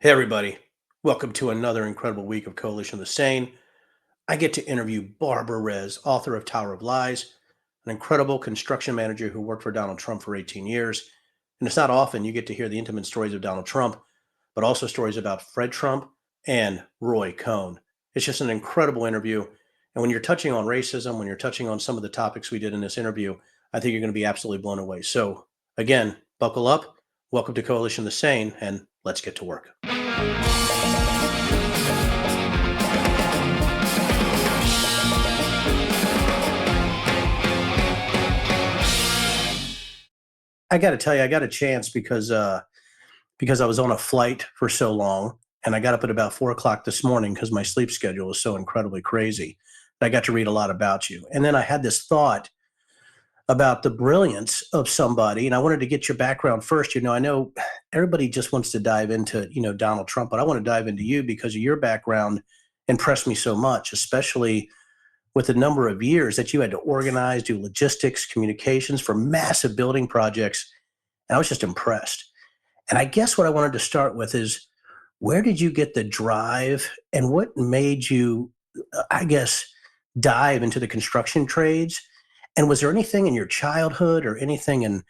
Hey, everybody. Welcome to another incredible week of Coalition of the Sane. I get to interview Barbara Rez, author of Tower of Lies, an incredible construction manager who worked for Donald Trump for 18 years. And it's not often you get to hear the intimate stories of Donald Trump, but also stories about Fred Trump and Roy Cohn. It's just an incredible interview. And when you're touching on racism, when you're touching on some of the topics we did in this interview, I think you're going to be absolutely blown away. So, again, buckle up. Welcome to Coalition of the Sane, and let's get to work. I got to tell you, I got a chance because I was on a flight for so long, and I got up at about 4 o'clock this morning because my sleep schedule was so incredibly crazy. I got to read a lot about you, and then I had this thought about the brilliance of somebody, and I wanted to get your background first. I know everybody just wants to dive into Donald Trump, but I want to dive into you because of your background impressed me so much, especially with the number of years that you had to organize, do logistics, communications for massive building projects. And I was just impressed. And I guess what I wanted to start with is where did you get the drive and what made you, I guess, dive into the construction trades? And was there anything in your childhood or anything in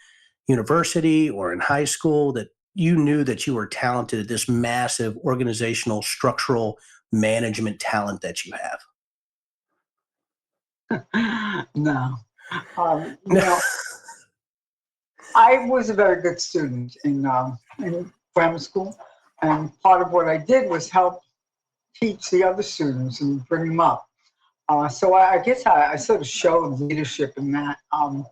university or in high school that you knew that you were talented at this massive organizational, structural management talent that you have? No. You know, I was a very good student in grammar school, and part of what I did was help teach the other students and bring them up. So I guess I sort of showed leadership in that. And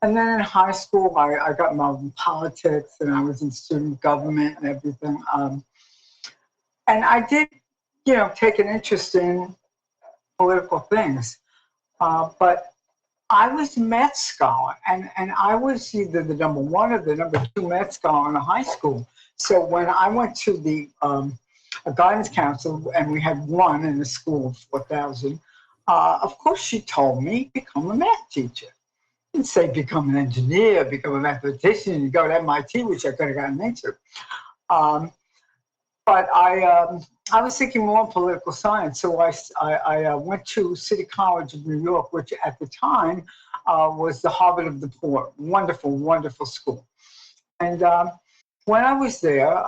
then in high school, I got involved in politics, and I was in student government and everything. And I did, take an interest in political things. But I was a math scholar, and I was either the number one or the number two math scholar in a high school. So when I went to the a guidance council, and we had one in a school of 4,000, of course she told me, become a math teacher. Didn't say become an engineer, become a mathematician, go to MIT, which I could have gotten into. But I was thinking more political science, so I went to City College of New York, which at the time was the Harvard of the poor. Wonderful, wonderful school. And when I was there,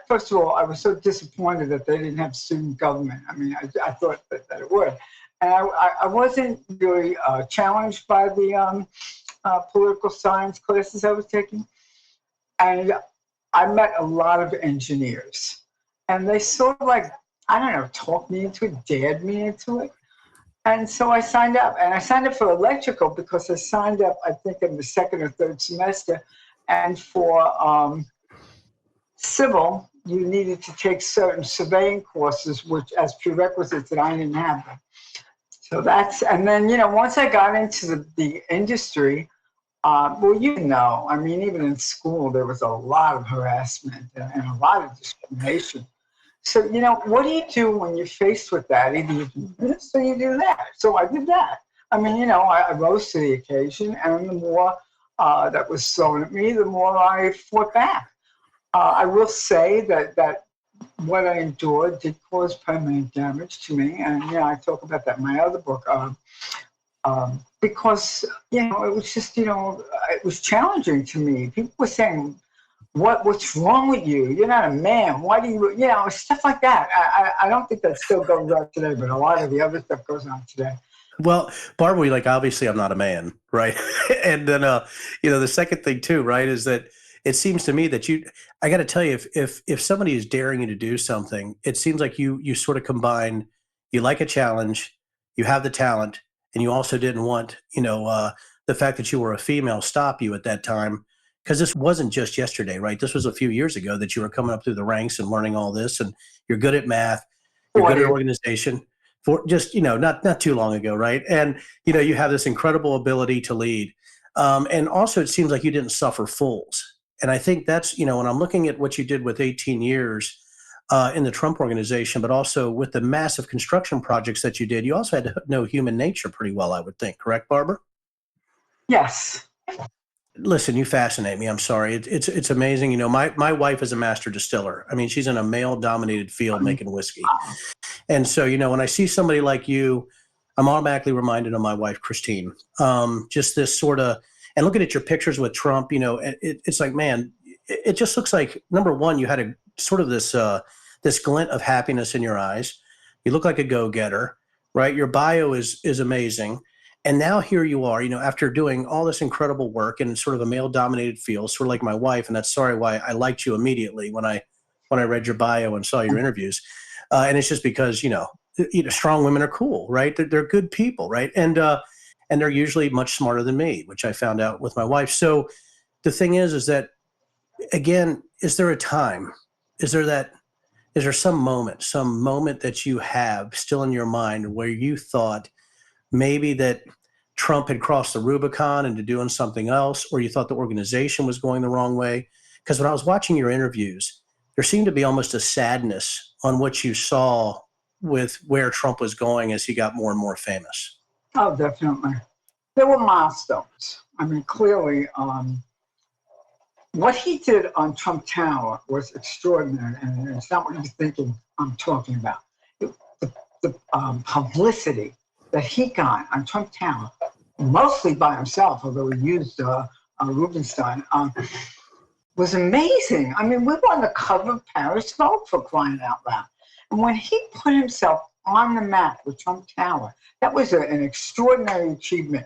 first of all, I was so disappointed that they didn't have student government. I mean, I thought that it would. And I wasn't really challenged by the political science classes I was taking. And I met a lot of engineers, and they sort of I don't know, talked me into it, dared me into it. And so I signed up, and I signed up for electrical because I signed up, I think, in the second or third semester. And for civil, you needed to take certain surveying courses, which as prerequisites, and I didn't have them. So and then, once I got into the industry, well, I mean, even in school, there was a lot of harassment and a lot of discrimination. So, what do you do when you're faced with that? Either you do this or you do that. So I did that. I mean, I rose to the occasion, and the more that was thrown at me, the more I fought back. I will say that what I endured did cause permanent damage to me. And, I talk about that in my other book. Because, it was just, it was challenging to me. People were saying, what's wrong with you? You're not a man. Why do you, stuff like that. I don't think that still goes on today, but a lot of the other stuff goes on today. Well, Barbara, obviously I'm not a man, right? And then, the second thing too, right, is that it seems to me that I got to tell you, if somebody is daring you to do something, it seems like you sort of combine, you like a challenge, you have the talent, and you also didn't want, the fact that you were a female stop you at that time, because this wasn't just yesterday, right? This was a few years ago that you were coming up through the ranks and learning all this, and you're good at math, you're good at organization, for just, not too long ago, right? And, you have this incredible ability to lead. And also it seems like you didn't suffer fools. And I think that's, when I'm looking at what you did with 18 years, in the Trump organization, but also with the massive construction projects that you did, you also had to know human nature pretty well, I would think. Correct, Barbara? Yes. Listen, you fascinate me. I'm sorry. It's amazing. You know, my wife is a master distiller. I mean, she's in a male dominated field Um, making whiskey. And so, you know, when I see somebody like you, I'm automatically reminded of my wife, Christine. Just this sort of, and looking at your pictures with Trump, you know, it's like, man, it just looks like, number one, you had a sort of this glint of happiness in your eyes. You look like a go-getter, right? Your bio is amazing. And now here you are, you know, after doing all this incredible work in sort of a male-dominated field, sort of like my wife, and that's sorry why I liked you immediately when I read your bio and saw your interviews. And it's just because, you know, strong women are cool, right? They're good people, right? And they're usually much smarter than me, which I found out with my wife. So the thing is that again, is there a time? Is there that? Is there some moment that you have still in your mind where you thought maybe that Trump had crossed the Rubicon into doing something else, or you thought the organization was going the wrong way? Because when I was watching your interviews, there seemed to be almost a sadness on what you saw with where Trump was going as he got more and more famous. Oh, definitely. There were milestones. I mean, clearly, what he did on Trump Tower was extraordinary, and it's not what you're thinking I'm talking about. The publicity that he got on Trump Tower, mostly by himself, although he used Rubenstein, was amazing. I mean, we were on the cover of Paris Vogue, for crying out loud. And when he put himself on the map with Trump Tower, that was an extraordinary achievement,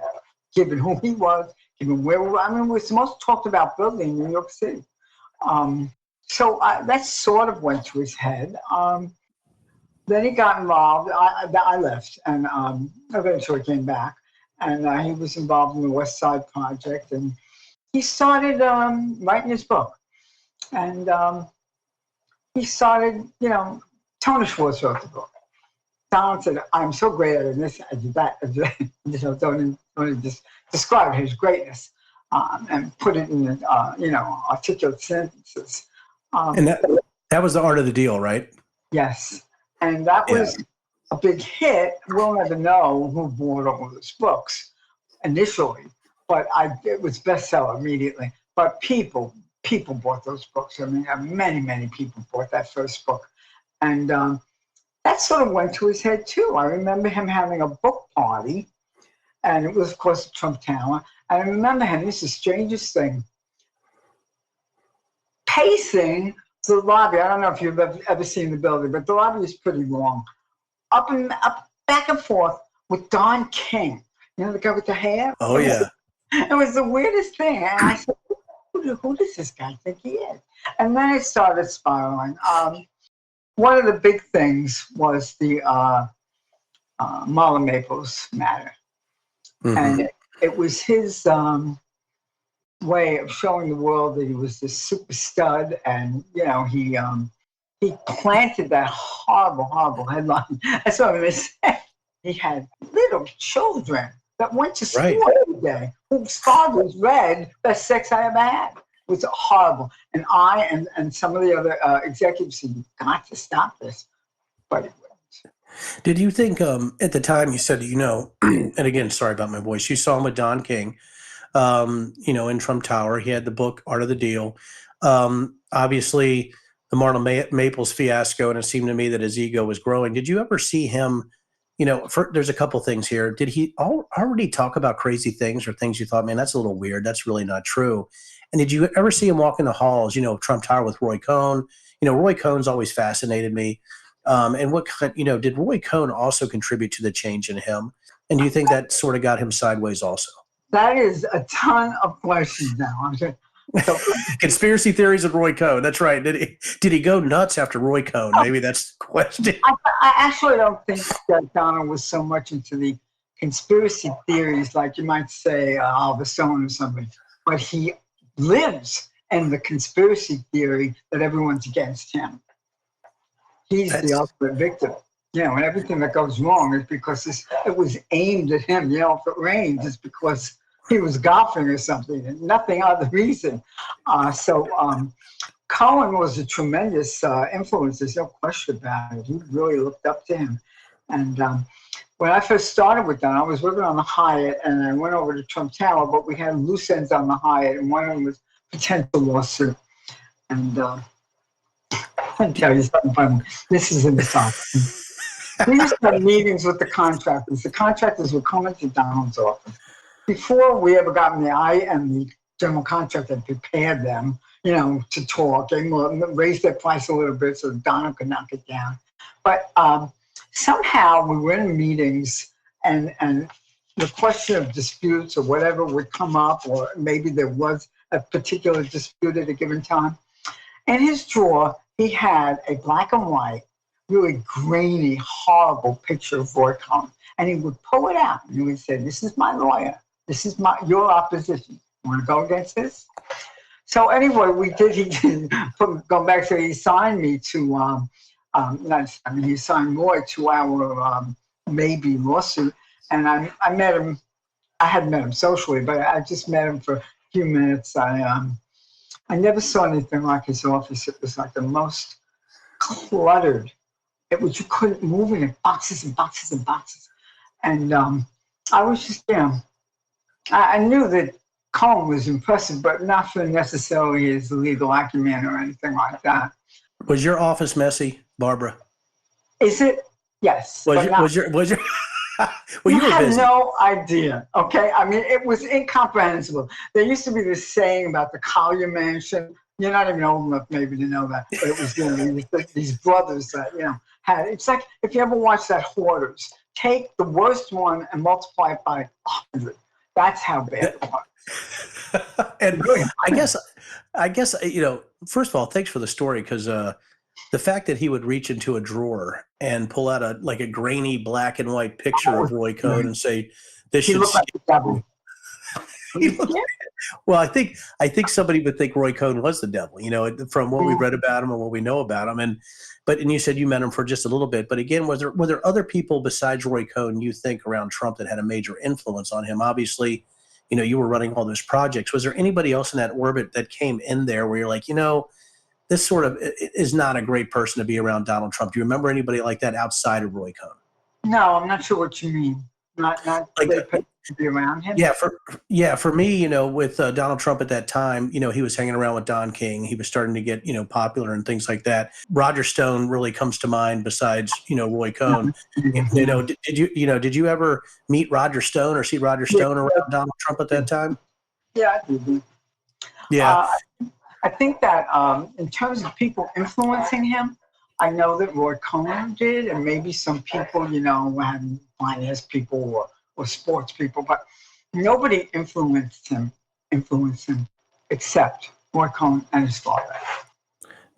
given who he was, given where we were. I mean, we're the most talked about building in New York City. So that sort of went to his head. Then he got involved. I left, and eventually came back. And he was involved in the West Side Project, and he started writing his book. And he started, you know, Tony Schwartz wrote the book. Donald said, I'm so great at this, I did that. You know, don't just describe his greatness and put it in, you know, articulate sentences. And that was the art of the deal, right? Yes. And that was a big hit. We'll never know who bought all those books initially, but it was bestseller immediately. But people bought those books. I mean, many people bought that first book. And that sort of went to his head too. I remember him having a book party, and it was, of course, Trump Tower. And I remember him, this is the strangest thing, pacing the lobby. I don't know if you've ever seen the building, but the lobby is pretty long. Up, back and forth with Don King. You know, the guy with the hair? Oh, yeah. It was the weirdest thing. And I said, who does this guy think he is? And then it started spiraling. One of the big things was the Marla Maples matter. Mm-hmm. And it was his way of showing the world that he was this super stud. And, you know, he planted that horrible headline. That's what I'm going to say. He had little children that went to school every day whose fathers read Best Sex I Ever Had. It was horrible. And I and some of the other executives said, you've got to stop this. But it wouldn't. Did you think at the time you said, you know, and again, sorry about my voice, you saw him with Don King, you know, in Trump Tower. He had the book, Art of the Deal. Obviously, the Marla Maples fiasco, and it seemed to me that his ego was growing. Did you ever see him, you know, there's a couple things here. Did he already talk about crazy things or things you thought, man, that's a little weird. That's really not true. And did you ever see him walk in the halls, you know, Trump Tower with Roy Cohn? You know, Roy Cohn's always fascinated me. And what, you know, did Roy Cohn also contribute to the change in him? And do you think that sort of got him sideways also? That is a ton of questions now. So, conspiracy theories of Roy Cohn. That's right. Did he go nuts after Roy Cohn? Maybe that's the question. I actually don't think that Donald was so much into the conspiracy theories, like you might say Oliver Stone or somebody, but he lives in the conspiracy theory that everyone's against him. He's the ultimate victim. You know, and everything that goes wrong is because it was aimed at him. You know, if it rains, it's because he was golfing or something, and nothing other reason. Cohen was a tremendous influence. There's no question about it. He really looked up to him. And when I first started with them, I was working on the Hyatt, and I went over to Trump Tower, but we had loose ends on the Hyatt, and one of them was potential lawsuit. And I'll tell you something funny. This is in the South. We used to have meetings with the contractors. The contractors would come into Donald's office. Before we ever got in there, I and the general contractor prepared them, to talk and raise their price a little bit so Donald could knock it down. But somehow we were in meetings, and the question of disputes or whatever would come up, or maybe there was a particular dispute at a given time. In his drawer, he had a black and white, really grainy, horrible picture of Roy Cohn. And he would pull it out and he would say, "This is my lawyer. This is your opposition. You want to go against this?" So anyway, he did, going back to, he signed me to, he signed Roy to our maybe lawsuit. And I met him, I hadn't met him socially, but I just met him for a few minutes. I never saw anything like his office. It was like the most cluttered. It was, you couldn't move in it, boxes and boxes and boxes. And I was just, I knew that Cohn was impressive, but not for necessarily his legal acumen or anything like that. Was your office messy, Barbara? Is it? Yes. Was your well, you were had busy. No idea. Okay. I mean, it was incomprehensible. There used to be this saying about the Collier Mansion. You're not even old enough maybe to know that, but it was these brothers that had. It's like if you ever watched that Hoarders. Take the worst one and multiply it by 100. That's how bad it was. And I guess first of all, thanks for the story, because the fact that he would reach into a drawer and pull out a grainy black and white picture of Roy Cohn and say, "This should." Like the devil. Well, I think somebody would think Roy Cohn was the devil, from what we've read about him and what we know about him. And you said you met him for just a little bit. But again, were there other people besides Roy Cohn you think around Trump that had a major influence on him? Obviously, you were running all those projects. Was there anybody else in that orbit that came in there where you're like, this sort of is not a great person to be around Donald Trump? Do you remember anybody like that outside of Roy Cohn? No, I'm not sure what you mean. Not like to be around him. For me, with Donald Trump at that time, he was hanging around with Don King. He was starting to get popular and things like that. Roger Stone really comes to mind besides Roy Cohn. Did you ever meet Roger Stone or see Roger Stone around Donald Trump at that time? Yeah, I did. Yeah. I think that in terms of people influencing him, I know that Roy Cohn did, and maybe some people, had finance people or sports people, but nobody influenced him except Roy Cohn and his father.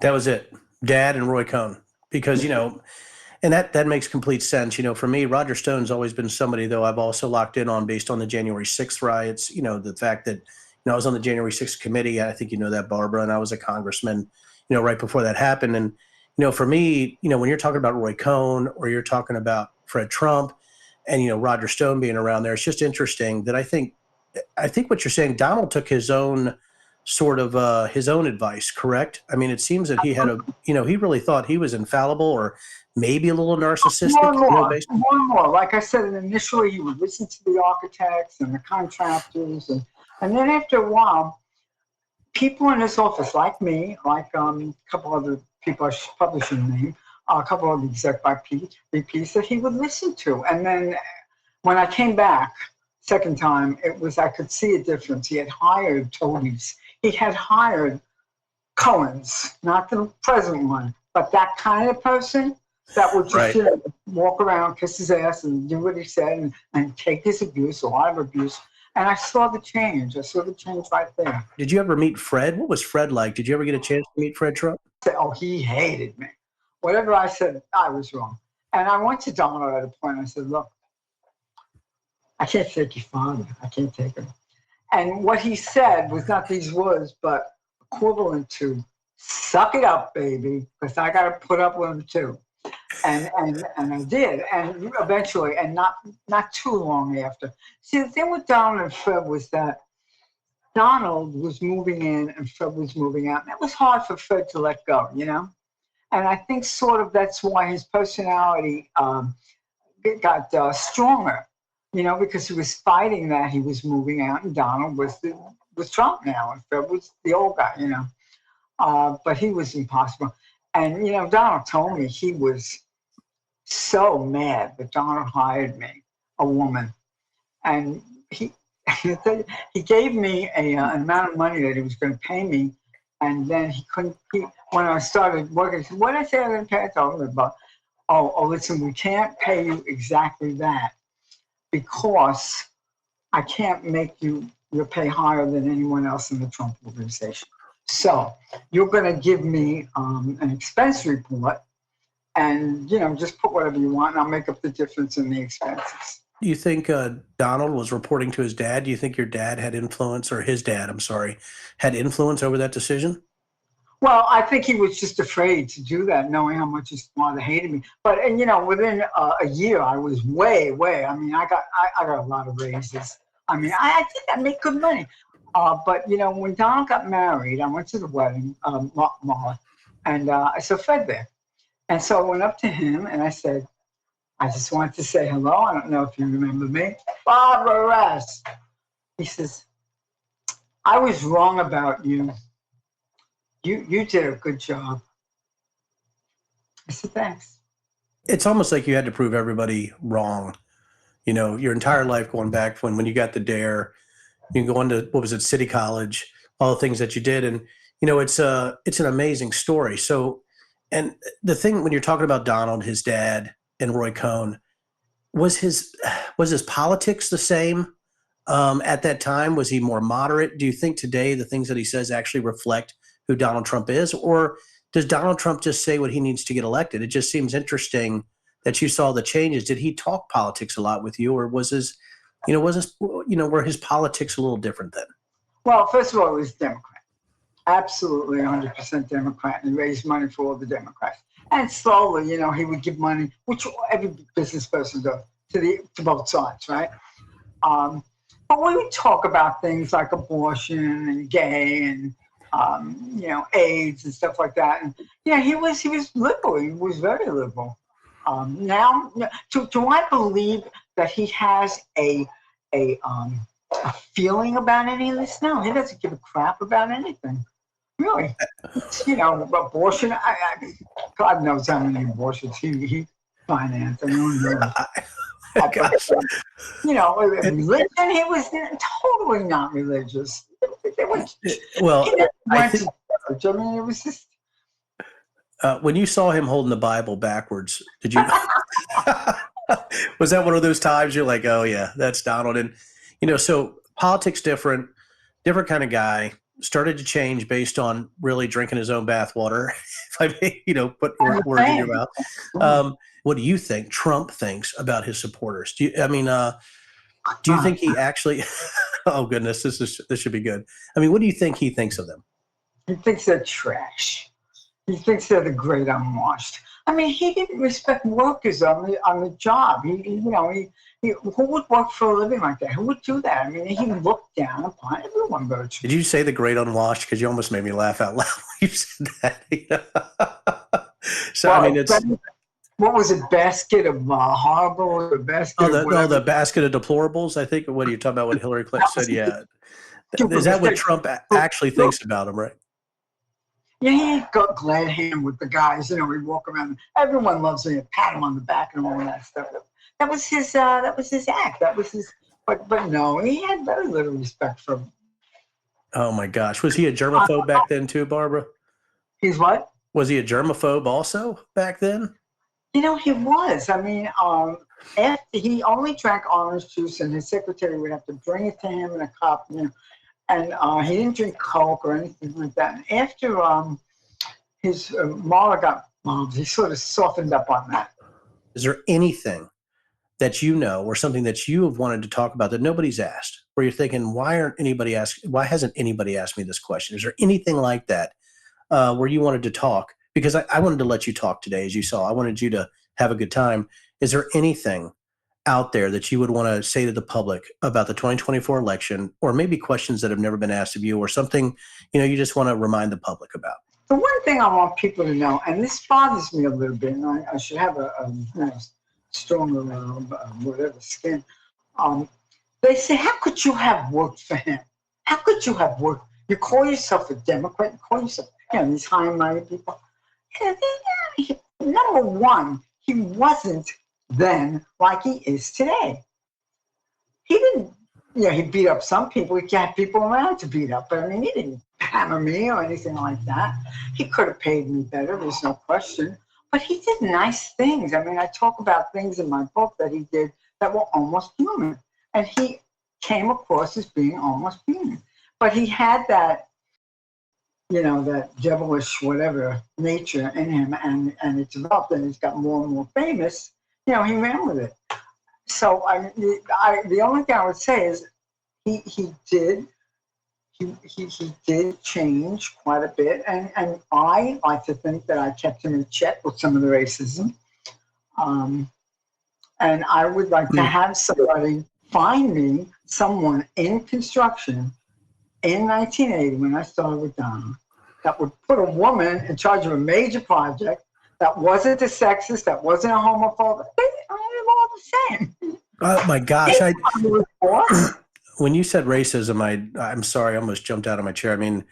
That was it, Dad and Roy Cohn, because and that makes complete sense. For me, Roger Stone's always been somebody, though, I've also locked in on based on the January 6th riots. The fact that I was on the January 6th committee. I think you know that, Barbara, and I was a congressman, right before that happened. And for me, when you're talking about Roy Cohn or you're talking about Fred Trump and, Roger Stone being around there, it's just interesting that I think what you're saying, Donald took his own sort of his own advice, correct? I mean, it seems that he had he really thought he was infallible or maybe a little narcissistic. More and more. Like I said, initially he would listen to the architects and the contractors. And then after a while, people in his office, like me, like a couple other people I probably shouldn't name, a couple of Exec VPs that he would listen to. And then when I came back second time, I could see a difference. He had hired toadies. He had hired Cohens, not the present one, but that kind of person that would just walk around, kiss his ass and do what he said and take his abuse, a lot of abuse. And I saw the change. I saw the change right there. Did you ever meet Fred? What was Fred like? Did you ever get a chance to meet Fred Trump? Oh, he hated me. Whatever I said, I was wrong. And I went to Donald at a point. I said, "Look, I can't take your father. I can't take him." And what he said was not these words, but equivalent to, "Suck it up, baby, because I got to put up with him too." And I did, and eventually, and not too long after. See, the thing with Donald and Fred was that Donald was moving in and Fred was moving out. And it was hard for Fred to let go, And I think sort of that's why his personality stronger, because he was fighting that he was moving out, and Donald was Trump now, and Fred was the old guy, but he was impossible. And Donald told me he was so mad that Donald hired me, a woman, and he he gave me an amount of money that he was going to pay me, and then he couldn't. When I started working, he said, "What did I say I'm going to pay?" I told him about, oh, listen, we can't pay you exactly that because I can't make your pay higher than anyone else in the Trump organization. So you're going to give me an expense report, and just put whatever you want, and I'll make up the difference in the expenses. Do you think Donald was reporting to his dad? Do you think your dad had influence, or his dad, I'm sorry, had influence over that decision? Well, I think he was just afraid to do that, knowing how much his father hated me. But within a year, I was way. I mean, I got a lot of raises. I mean, I think I make good money. But when Donald got married, I went to the wedding, Marla, and I saw Fred there, and so I went up to him and I said, "I just wanted to say hello. I don't know if you remember me, Barbara Rest." He says, "I was wrong about you. You did a good job." I said, "Thanks." It's almost like you had to prove everybody wrong. Your entire life going back when you got the dare, you go into, what was it, City College, all the things that you did. And, it's an amazing story. So, and the thing when you're talking about Donald, his dad, and Roy Cohn, was his politics the same at that time? Was he more moderate? Do you think today the things that he says actually reflect who Donald Trump is? Or does Donald Trump just say what he needs to get elected? It just seems interesting that you saw the changes. Did he talk politics a lot with you, or were his politics a little different then? Well, first of all, he was Democrat. Absolutely 100% Democrat, and he raised money for all the Democrats. And slowly, he would give money, which every business person does, to both sides, right? But we would talk about things like abortion and gay and AIDS and stuff like that. And he was liberal. He was very liberal. Now, do I believe that he has a feeling about any of this? No, he doesn't give a crap about anything. Really, abortion. God knows how many abortions he financed. I don't know. Gosh. Religion. He was totally not religious. Well, I think I mean, it was just. When you saw him holding the Bible backwards, did you? Was that one of those times you're like, "Oh yeah, that's Donald"? And so politics different kind of guy. Started to change based on really drinking his own bathwater. If I may, put words in your mouth. What do you think Trump thinks about his supporters? Do you think he actually? Oh goodness, this should be good. I mean, what do you think he thinks of them? He thinks they're trash. He thinks they're the great unwashed. I mean, he didn't respect workers on the job. Who would work for a living like that? Who would do that? I mean, he looked down upon everyone. Did you say the great unwashed? Because you almost made me laugh out loud when you said that. So well, I mean, it's what was it? Basket of horrible, the basket. The basket of deplorables. I think. What are you talking about? What Hillary Clinton said? Yeah. Is that what Trump actually thinks about him? Right. Yeah, he got glad hand with the guys. We walk around. Everyone loves him. Pat him on the back and all that stuff. That was his act. That was his. But no, he had very little respect for him. Oh my gosh, was he a germaphobe back then too, Barbara? He's what? Was he a germaphobe also back then? He was. I mean, after he only drank orange juice, and his secretary would have to bring it to him in a cup. And he didn't drink Coke or anything like that. And after his Marla got moms, he sort of softened up on that. Is there anything that or something that you have wanted to talk about that nobody's asked, where you're thinking, why hasn't anybody asked me this question? Is there anything like that where you wanted to talk? Because I wanted to let you talk today, as you saw. I wanted you to have a good time. Is there anything out there that you would want to say to the public about the 2024 election, or maybe questions that have never been asked of you, or something you just want to remind the public about? The one thing I want people to know, and this bothers me a little bit, and I should have stronger, whatever skin. They say, how could you have worked for him? How could you have worked? You call yourself a Democrat, you call yourself, these high-minded people. Number one, he wasn't then like he is today. He didn't, he beat up some people. He had people around to beat up, but I mean, he didn't hammer me or anything like that. He could have paid me better, there's no question. But he did nice things. I mean, I talk about things in my book that he did that were almost human. And he came across as being almost human. But he had that, that devilish whatever nature in him, and it developed, and he's got more and more famous. He ran with it. So the only thing I would say is he did change quite a bit, and I like to think that I kept him in check with some of the racism. And I would like to have somebody find me someone in construction in 1980 when I started with Donna that would put a woman in charge of a major project that wasn't a sexist, that wasn't a homophobe. They're all the same. Oh my gosh! When you said racism, I'm sorry, I almost jumped out of my chair. I mean,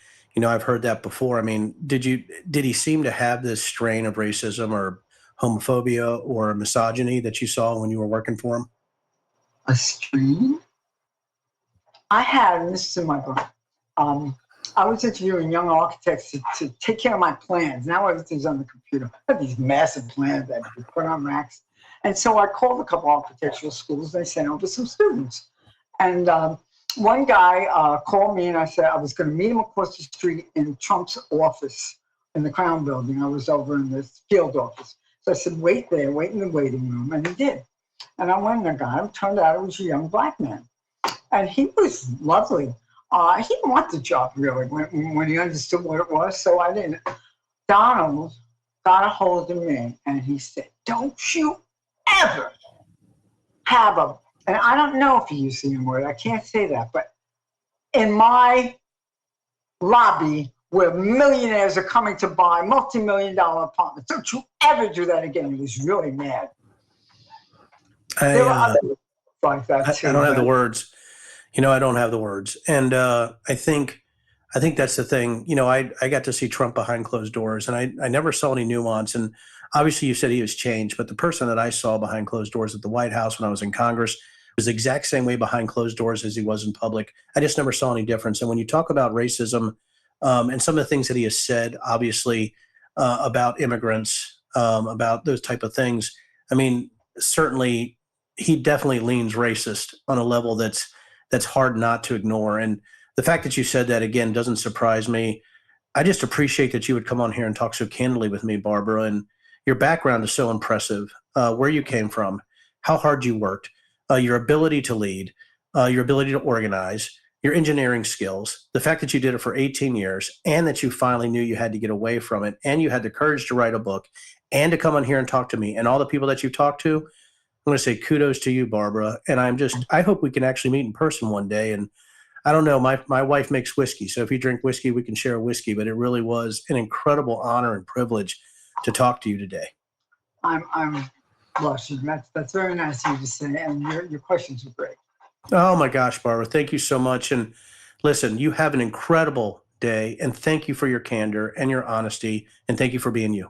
I've heard that before. I mean, did he seem to have this strain of racism or homophobia or misogyny that you saw when you were working for him? A strain? I had, and this is in my book, I was interviewing young architects to take care of my plans. Now everything's on the computer. I had these massive plans that you put on racks. And so I called a couple architectural schools. They sent over some students. And one guy called me, and I said I was going to meet him across the street in Trump's office in the Crown Building. I was over in the field office. So I said, wait there, wait in the waiting room. And he did. And I went and I got him. Turned out it was a young black man. And he was lovely. He didn't want the job, really, when he understood what it was. So I didn't. Donald got a hold of me, and he said, don't you ever have and I don't know if he used the word, I can't say that, but in my lobby where millionaires are coming to buy multi-million-dollar apartments, don't you ever do that again. He was really mad. There were other like that too. I don't have the words. I don't have the words. And I think that's the thing. I got to see Trump behind closed doors, and I never saw any nuance. And obviously you said he was changed, but the person that I saw behind closed doors at the White House when I was in Congress was the exact same way behind closed doors as he was in public. I just never saw any difference. And when you talk about racism and some of the things that he has said, obviously, about immigrants, about those type of things, I mean, certainly he definitely leans racist on a level that's hard not to ignore. And the fact that you said that, again, doesn't surprise me. I just appreciate that you would come on here and talk so candidly with me, Barbara. And your background is so impressive, where you came from, how hard you worked, your ability to lead, your ability to organize, your engineering skills, the fact that you did it for 18 years and that you finally knew you had to get away from it, and you had the courage to write a book and to come on here and talk to me, and all the people that you've talked to. I'm going to say kudos to you, Barbara. And I hope we can actually meet in person one day. And I don't know, my wife makes whiskey. So if you drink whiskey, we can share a whiskey, but it really was an incredible honor and privilege to talk to you today. I'm blushing. That's very nice of you to say. And your questions were great. Oh my gosh, Barbara, thank you so much. And listen, you have an incredible day, and thank you for your candor and your honesty, and thank you for being you.